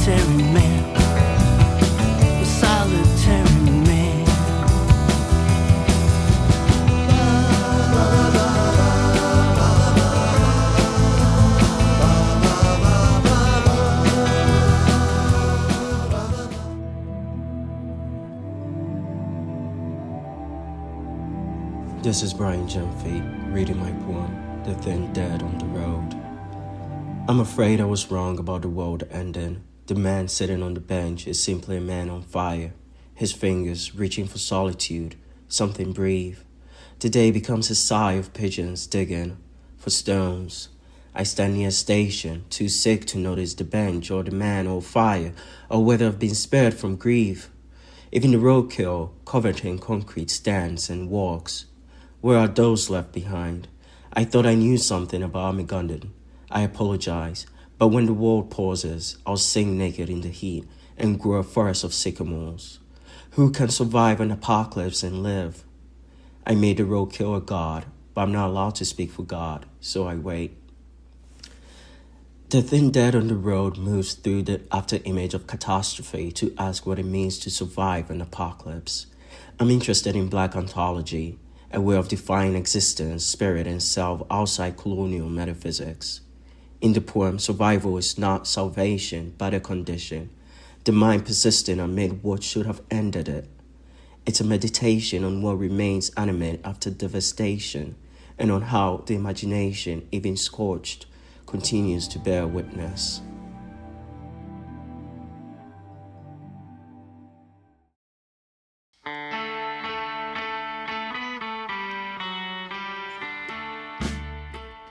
solitary man, a solitary man. This is Brian Jemfe reading my poem, The Thin Dead on the Road. I'm afraid I was wrong about the world ending. The man sitting on the bench is simply a man on fire, his fingers reaching for solitude, something brief. The day becomes a sigh of pigeons digging for stones. I stand near a station, too sick to notice the bench or the man or fire, or whether I've been spared from grief. Even the roadkill, covered in concrete, stands and walks. Where are those left behind? I thought I knew something about Armageddon. I apologize, but when the world pauses, I'll sing naked in the heat and grow a forest of sycamores. Who can survive an apocalypse and live? I made the roadkill a god, but I'm not allowed to speak for God, so I wait. The thin dead on the road moves through the after-image of catastrophe to ask what it means to survive an apocalypse. I'm interested in Black ontology, a way of defining existence, spirit, and self outside colonial metaphysics. In the poem, survival is not salvation, but a condition, the mind persisting amid what should have ended it. It's a meditation on what remains animate after devastation, and on how the imagination, even scorched, continues to bear witness.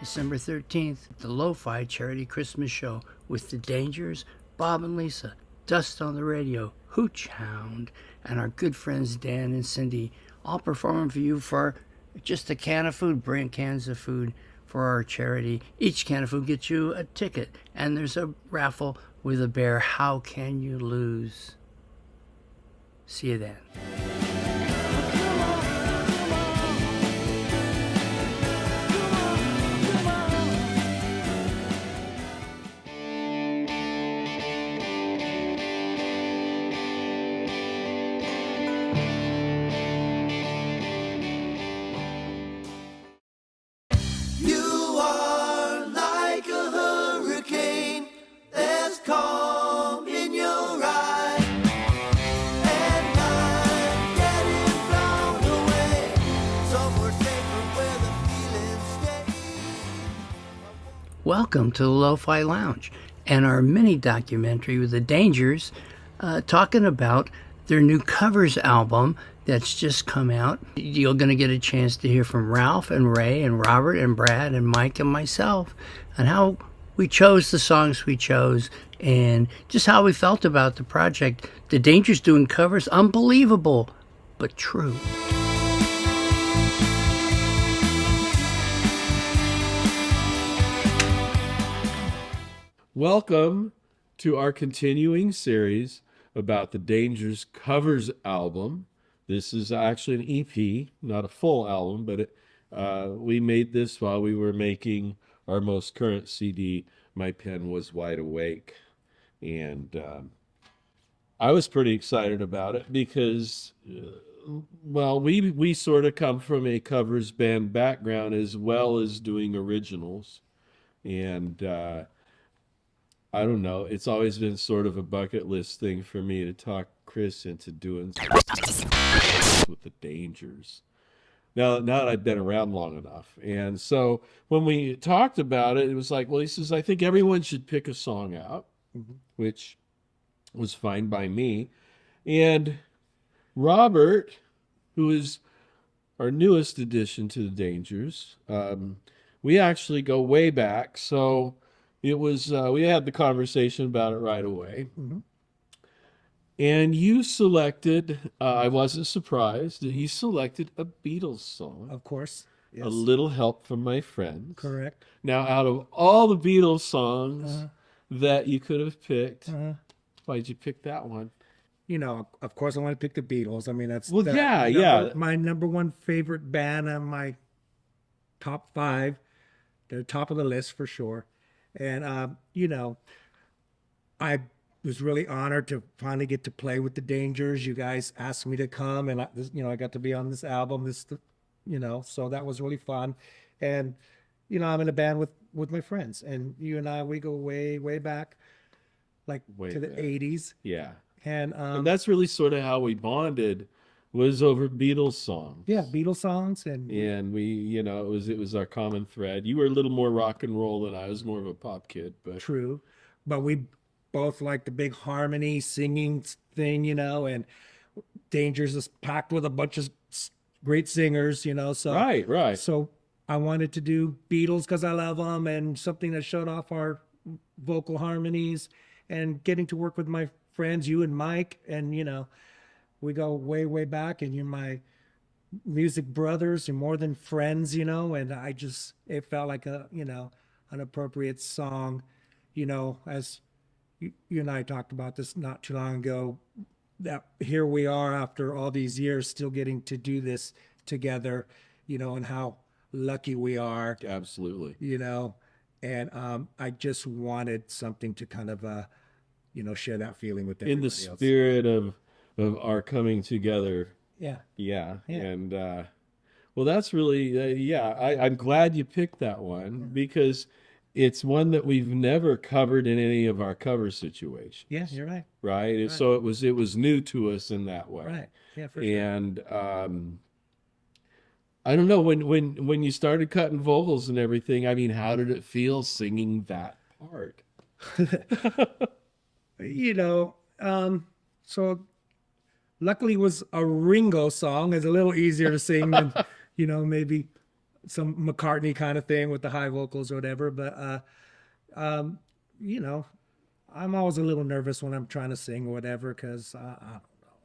December 13th, the Lo-Fi Charity Christmas Show with The Dangers, Bob and Lisa, Dust on the Radio, Hooch Hound, and our good friends Dan and Cindy, all performing for you for just a can of food, bring cans of food for our charity. Each can of food gets you a ticket, and there's a raffle with a bear. How can you lose? See you then. Welcome to the Lo-Fi Lounge and our mini documentary with The Dangers, talking about their new covers album that's just come out. You're going to get a chance to hear from Ralph and Ray and Robert and Brad and Mike and myself and how we chose the songs we chose and just how we felt about the project. The Dangers doing covers, unbelievable, but true. Welcome to our continuing series about the Dangers covers album. This is actually an EP, not a full album, but we made this while we were making our most current CD, My Pen Was Wide Awake. And I was pretty excited about it because, well, we sort of come from a covers band background as well as doing originals. And I don't know. It's always been sort of a bucket list thing for me to talk Chris into doing with the Dangers. Now that I've been around long enough. And so when we talked about it, it was like, well, he says, I think everyone should pick a song out, which was fine by me. And Robert, who is our newest addition to the Dangers, we actually go way back. So it was, we had the conversation about it right away. Mm-hmm. And you selected, I wasn't surprised, that you selected a Beatles song. Of course. Yes. A Little Help from My Friends. Correct. Now, out of all the Beatles songs that you could have picked, why'd you pick that one? You know, of course I want to pick the Beatles. I mean, that's my number one favorite band on my top 5. They're top of the list for sure. And, you know, I was really honored to finally get to play with the Dangers. You guys asked me to come, and I got to be on this album. So that was really fun. And I'm in a band with my friends, and you and I, we go way, way back, like to the 80s. Yeah. And that's really sort of how we bonded, was over Beatles songs. Yeah, Beatles songs, and we, it was our common thread. You were a little more rock and roll than I was, more of a pop kid, but true. But we both like the big harmony singing thing, and Dangers is packed with a bunch of great singers, so right. So I wanted to do Beatles because I love them, and something that showed off our vocal harmonies, and getting to work with my friends, you and Mike, and we go way, way back, and you're my music brothers. You're more than friends, and it felt like an appropriate song, as you and I talked about this not too long ago, that here we are after all these years still getting to do this together, and how lucky we are. Absolutely. And I just wanted something to kind of, share that feeling with everybody in the spirit of our coming together. Yeah. And well, that's really I'm glad you picked that one, because it's one that we've never covered in any of our cover situations. Yeah, you're right. Right. So it was new to us in that way. Right. Yeah, for sure. And I don't know, when you started cutting vocals and everything, I mean, how did it feel singing that part? So luckily it was a Ringo song. It's a little easier to sing than, maybe some McCartney kind of thing with the high vocals or whatever. But, I'm always a little nervous when I'm trying to sing or whatever, because, I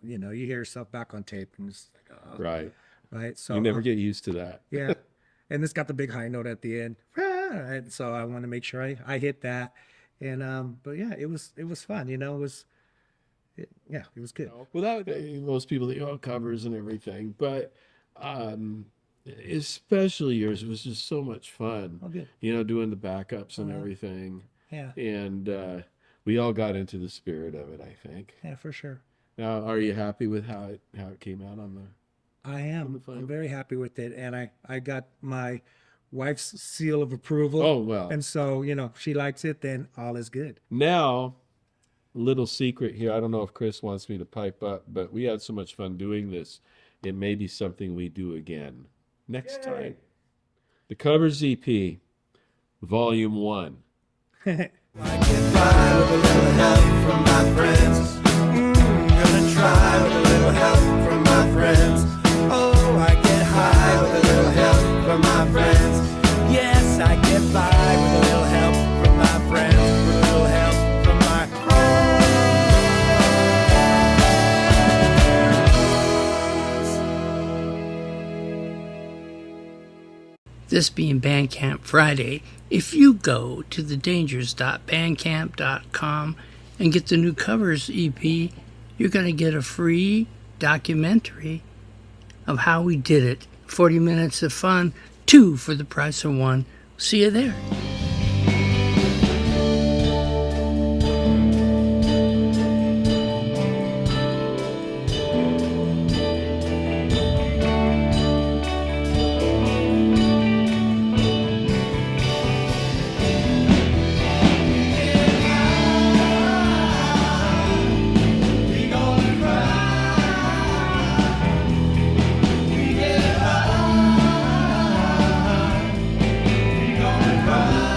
don't know, you hear yourself back on tape and it's like, oh. Right. So you never get used to that. Yeah. And it's got the big high note at the end. Right. So I want to make sure I hit that. And, but yeah, it was fun, it was good. Well, most people think, covers and everything, but especially yours, it was just so much fun. Oh, good. Doing the backups and everything. Yeah. And we all got into the spirit of it, I think. Yeah, for sure. Now, are you happy with how it came out on the? I am. I'm very happy with it, and I got my wife's seal of approval. Oh, well. And so, she likes it, then all is good. Now, little secret here. I don't know if Chris wants me to pipe up, but we had so much fun doing this. It may be something we do again next time. The Covers EP, Volume 1. I get by with a little help from my friends. Gonna try with a little help from my friends. Oh, I get high with a little help from my friends. Yes, I get by with a little help from my friends. With a little help from my friends. This being BANDCAMP Friday, if you go to thedangers.bandcamp.com and get the new Covers EP, you're going to get a free documentary of how we did it. 40 minutes of fun, 2 for the price of 1. See you there. Right.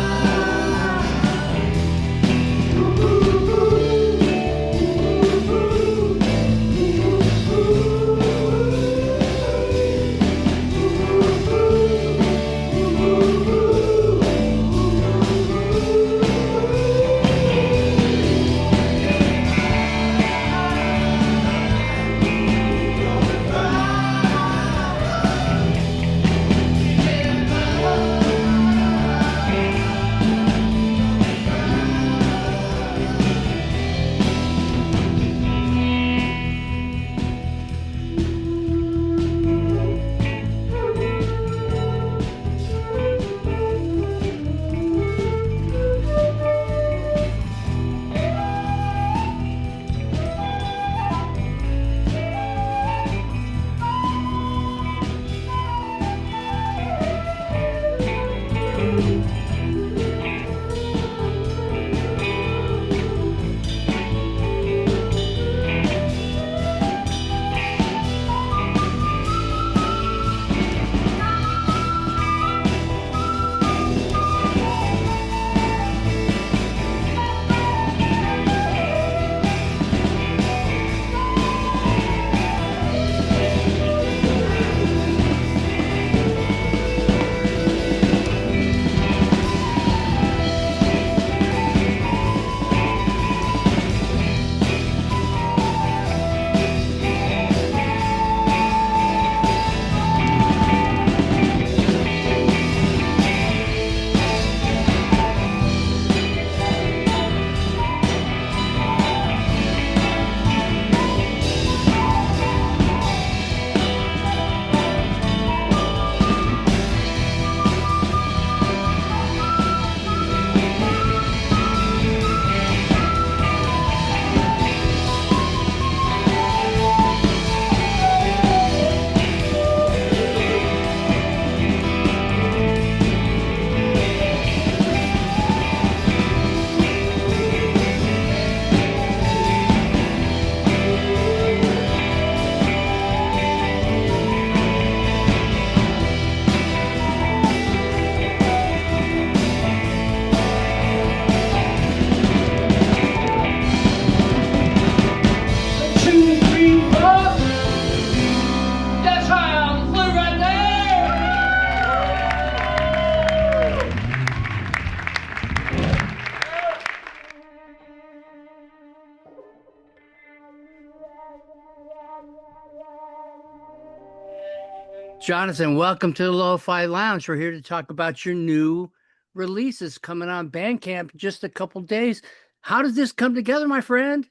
Jonathan, welcome to the Lo-Fi Lounge. We're here to talk about your new releases coming on Bandcamp in just a couple days. How did this come together, my friend?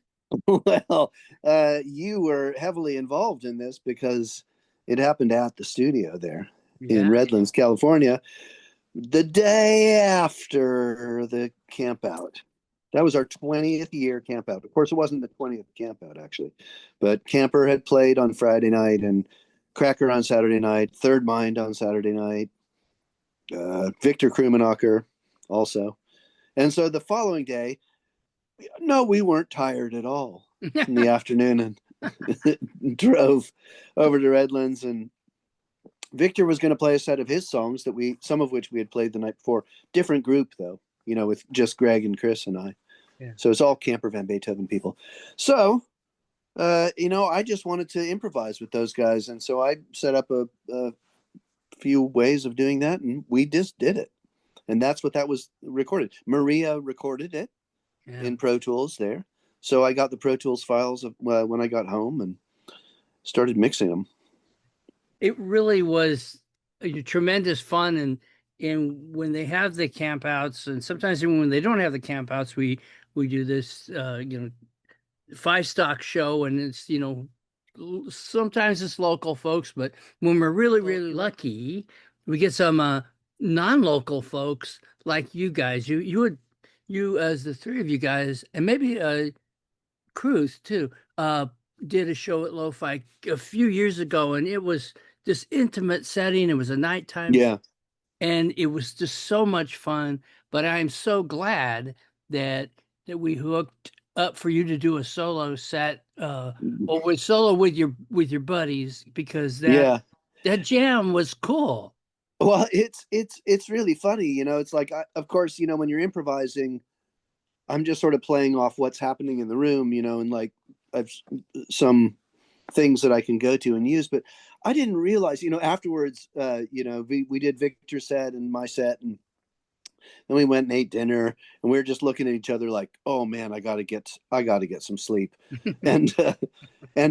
Well, you were heavily involved in this because it happened at the studio there in Redlands, California, the day after the camp out. That was our 20th year camp out. Of course, it wasn't the 20th camp out, actually, but Camper had played on Friday night and Cracker on Saturday night, Third Mind on Saturday night, Victor Krummenacher also. And so the following day, no, we weren't tired at all in the afternoon and drove over to Redlands, and Victor was going to play a set of his songs some of which we had played the night before. Different group though, with just Greg and Chris and I. Yeah. So it's all Camper Van Beethoven people. So, I just wanted to improvise with those guys. And so I set up a few ways of doing that, and we just did it. And that's what that was recorded. Maria recorded it in Pro Tools there. So I got the Pro Tools files when I got home and started mixing them. It really was tremendous fun. And when they have the campouts, and sometimes even when they don't have the campouts, we do this, 5-stock show, and it's, sometimes it's local folks, but when we're really, really lucky, we get some non-local folks like you guys. You as the three of you guys, and maybe Cruz too, did a show at Lo-Fi a few years ago, and it was this intimate setting. It was a nighttime. Yeah. And it was just so much fun. But I'm so glad that we hooked up for you to do a solo set, or with your buddies, because that jam was cool. Well, it's really funny, it's like, of course, when you're improvising, I'm just sort of playing off what's happening in the room, and like I've some things that I can go to and use, but I didn't realize, afterwards, we did Victor's set and my set, and then we went and ate dinner, and we were just looking at each other like, oh man, I gotta get some sleep. and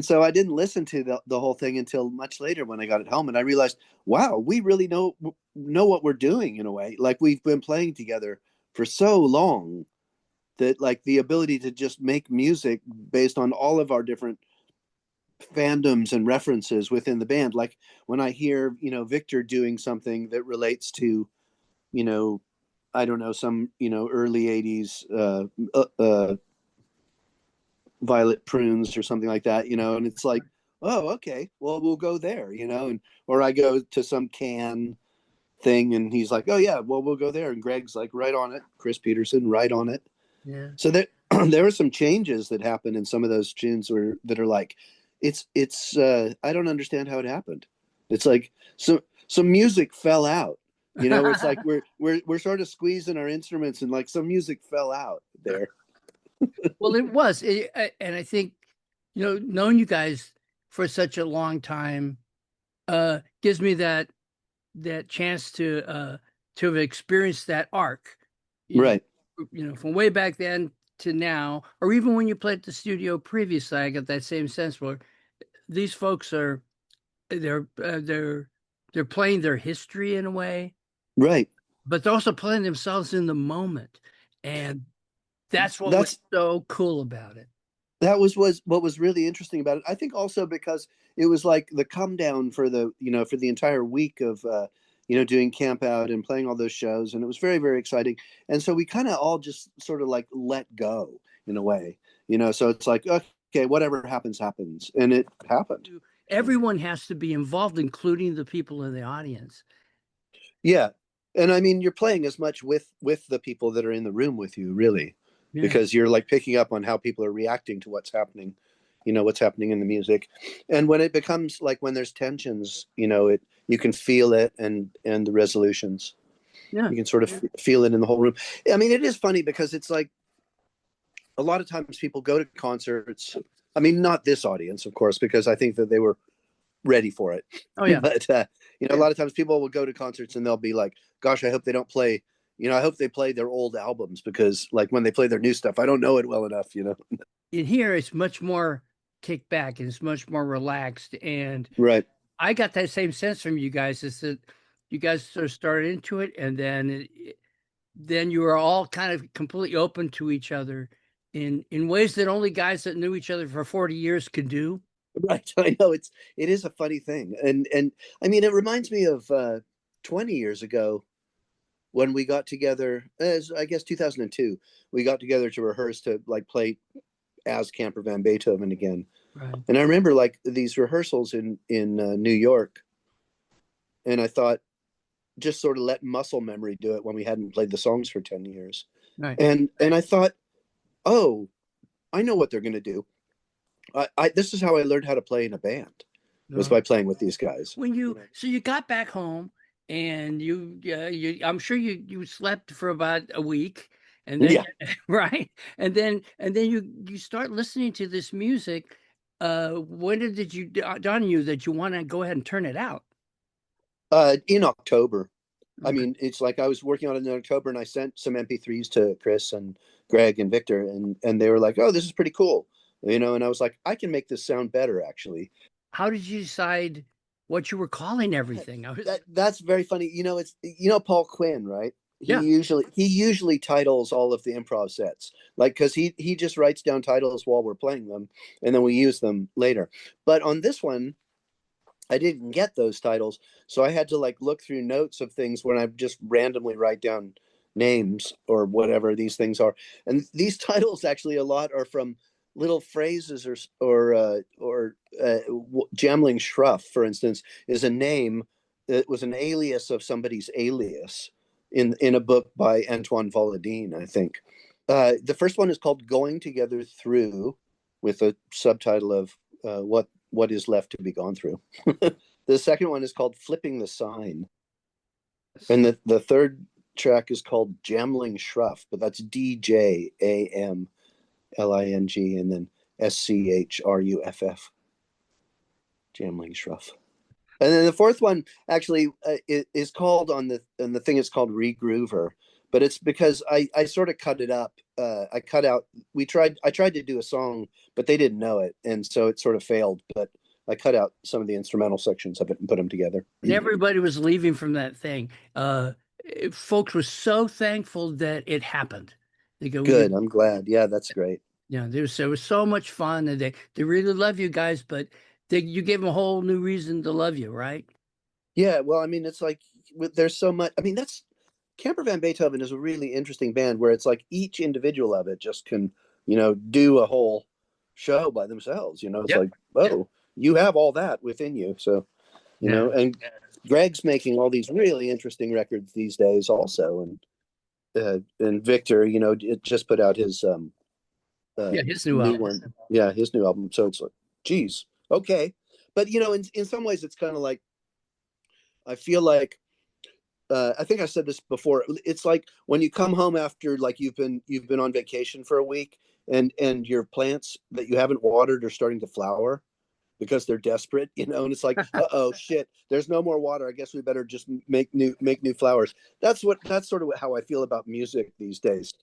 so I didn't listen to the whole thing until much later when I got it home, and I realized, wow, we really know what we're doing in a way. Like, we've been playing together for so long that, like, the ability to just make music based on all of our different fandoms and references within the band. Like, when I hear, Victor doing something that relates to, I don't know, some, early 80s Violet Prunes or something like that, and it's like, oh, okay, well, we'll go there, or I go to some Can thing and he's like, oh yeah, well, we'll go there. And Greg's like, right on it. Chris Pedersen, right on it. Yeah. So there were some changes that happened in some of those tunes that are like, it's I don't understand how it happened. It's like some music fell out. It's like we're sort of squeezing our instruments, and like some music fell out there. Well, it was, and I think knowing you guys for such a long time gives me that chance to have experienced that arc, right? From way back then to now, or even when you played at the studio previously, I got that same sense where these folks they're playing their history in a way. Right. But they're also playing themselves in the moment. And that's what was so cool about it. That was what was really interesting about it. I think also because it was like the come down for the entire week of, doing camp out and playing all those shows. And it was very, very exciting. And so we kind of all just sort of like let go in a way, so it's like, okay, whatever happens, happens. And it happened. Everyone has to be involved, including the people in the audience. Yeah. And I mean, you're playing as much with the people that are in the room with you, really, because you're like picking up on how people are reacting to what's happening, what's happening in the music. And when it becomes like, when there's tensions, you can feel it and the resolutions. Yeah. You can sort of feel it in the whole room. I mean, it is funny because it's like a lot of times people go to concerts. I mean, not this audience, of course, because I think that they were ready for it. Oh yeah. But a lot of times people will go to concerts and they'll be like, gosh, I hope they don't play, I hope they play their old albums, because like when they play their new stuff, I don't know it well enough, In here, it's much more kicked back and it's much more relaxed. And right. I got that same sense from you guys. Is that you guys sort of started into it, and then you were all kind of completely open to each other in ways that only guys that knew each other for 40 years could do. Right. I know it is a funny thing. And I mean, it reminds me of 20 years ago when we got together, as I guess 2002, we got together to rehearse to like play as Camper Van Beethoven again. Right. And I remember like these rehearsals in New York, and I thought, just sort of let muscle memory do it when we hadn't played the songs for 10 years. Right. And I thought, oh, I know what they're going to do. This is how I learned how to play in a band, was by playing with these guys. When so you got back home and I'm sure you slept for about a week, and then right, and then you start listening to this music. When did you dawn on you that you want to go ahead and turn it out? In October. Okay. I mean, it's like I was working on it in October, and I sent some MP3s to Chris and Greg and Victor, and they were like, "Oh, this is pretty cool," and I was like, "I can make this sound better, actually." How did you decide what you were calling everything? That's very funny. It's Paul Quinn, right? He Yeah. usually titles all of the improv sets, like, because he just writes down titles while we're playing them, and then we use them later. But on this one, I didn't get those titles, so I had to like look through notes of things when I just randomly write down names or whatever these things are. And these titles actually a lot are from little phrases or Jamling Shruff, for instance, is a name that was an alias of somebody's alias in a book by Antoine Volodine, I think. The first one is called Going Together Through, with a subtitle of what is left to be gone through. The second one is called Flipping the Sign. And the third track is called Jamling Shruff, but that's DJAMLING and then SCHRUFF. Jamling Shruff. And then the fourth one actually is called on the thing is called Regroover, but it's because I sort of cut it up. I cut out. I tried to do a song, but they didn't know it, and so it sort of failed. But I cut out some of the instrumental sections of it and put them together. And everybody was leaving from that thing. Folks were so thankful that it happened. They go, "Good, I'm glad. Yeah, that's great." Yeah, there was so much fun, and they really love you guys, but you gave them a whole new reason to love you, right? Yeah, well, I mean, it's like there's so much. I mean, that's Camper Van Beethoven is a really interesting band where it's like each individual of it just can, do a whole show by themselves. It's like, oh, you have all that within you. So, and Greg's making all these really interesting records these days also. And Victor, it just put out his his new album. one. Yeah, his new album. So it's like, geez, okay. But in some ways it's kind of like, I feel like I think I said this before. It's like when you come home after like you've been on vacation for a week, and your plants that you haven't watered are starting to flower because they're desperate, and it's like, oh shit, there's no more water. I guess we better just make new flowers. That's sort of how I feel about music these days.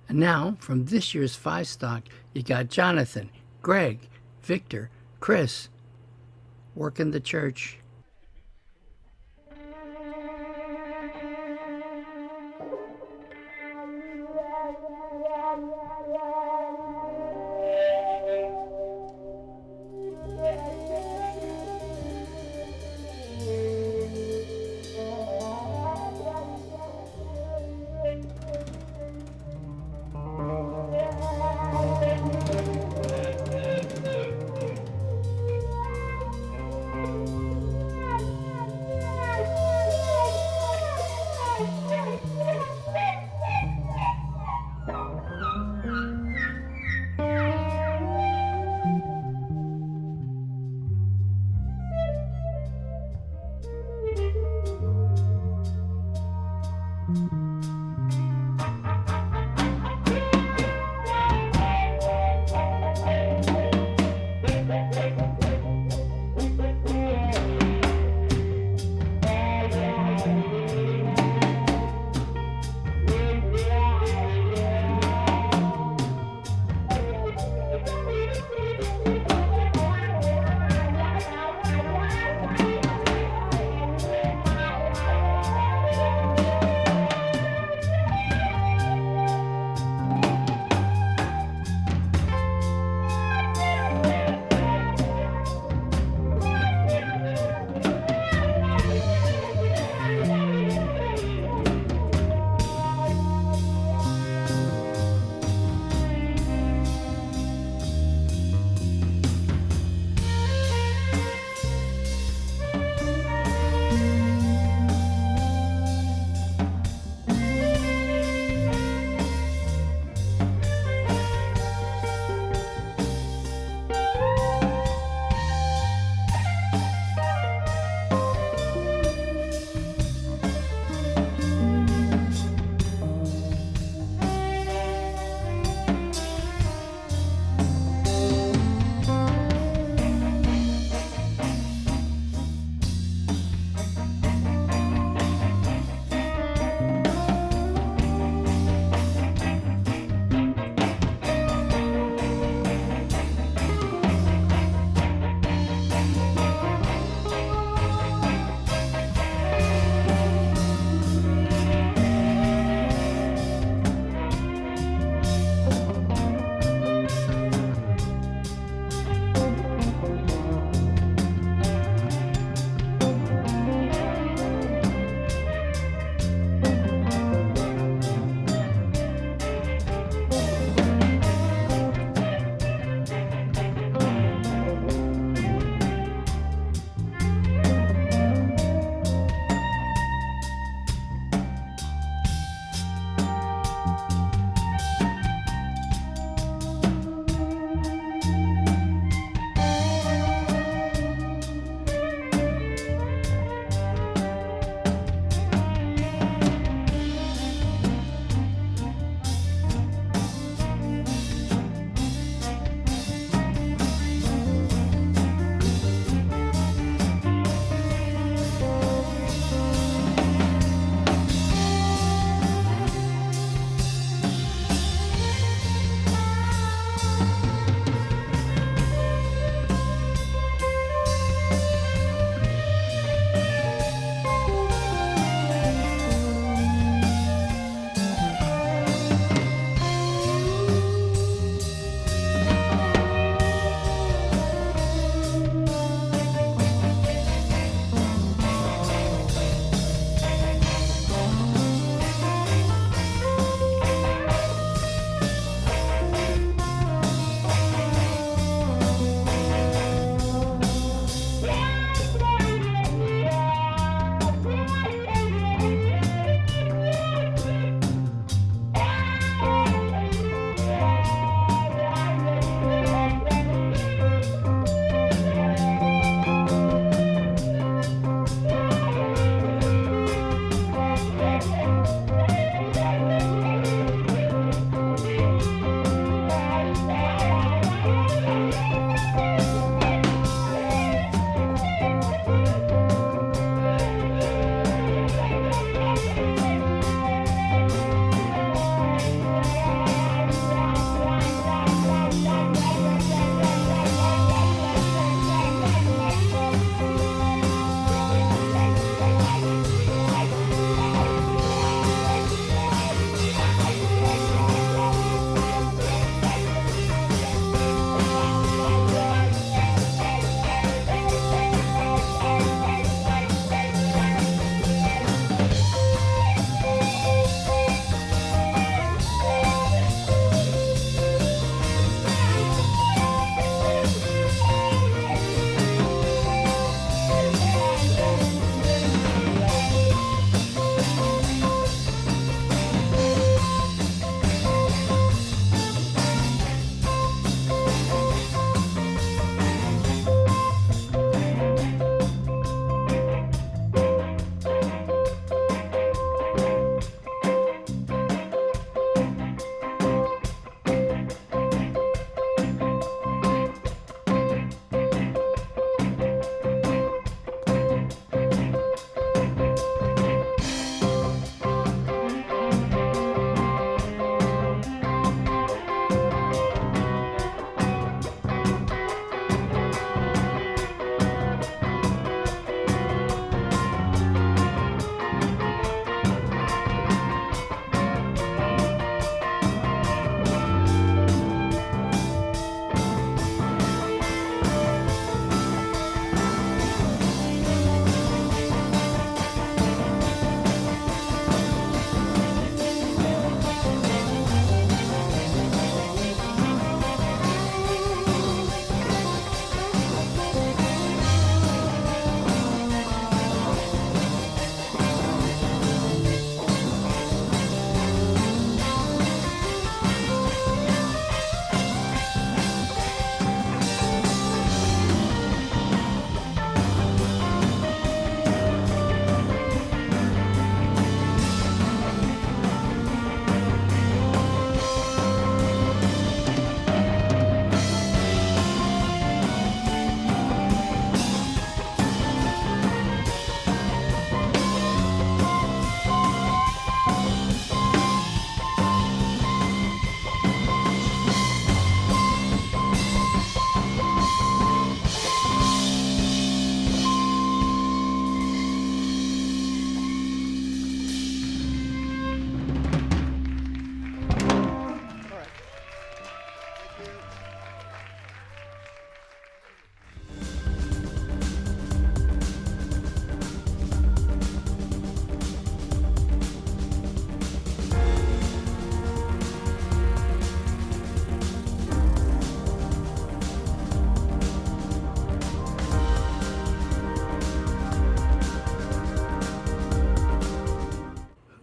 And now, from this year's 5-stock, you got Jonathan, Greg, Victor, Chris, working the church.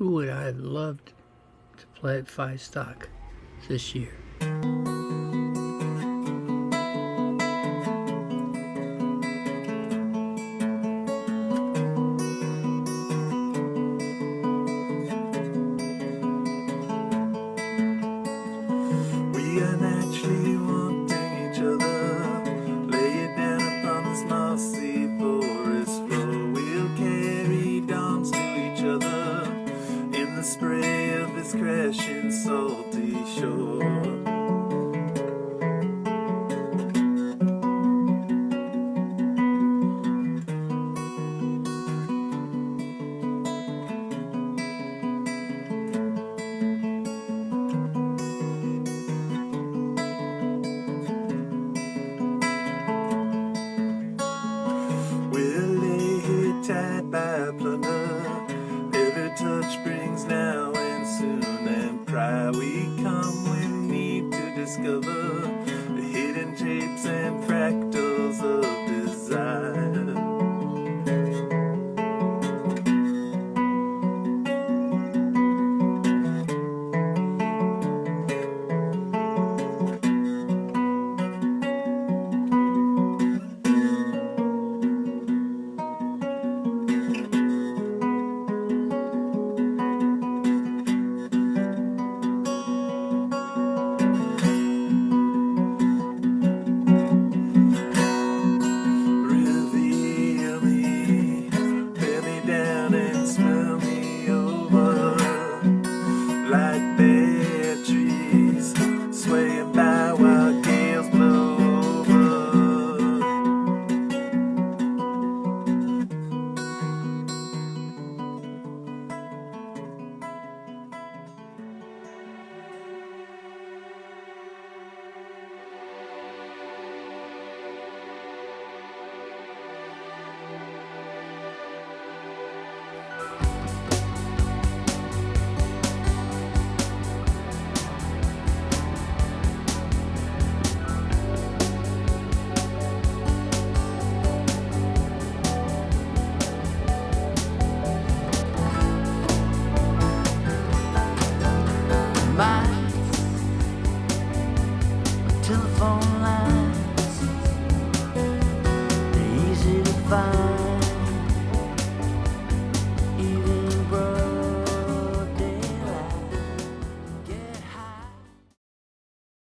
who would I have loved to play at Five Stock this year? We are naturally wanting each other. Lay it down upon this mossy forest floor. We'll carry dawns to each other in the spray of this crashing salty shore. We'll lay here tied by a plunder. Every touch brings now and soon and cry. We come when need to discover the hidden shapes and fractals of desire. Reveal me, bear me down and smell me over like bare trees swaying by while gales blow over. Miles, telephone lines, they're easy to find.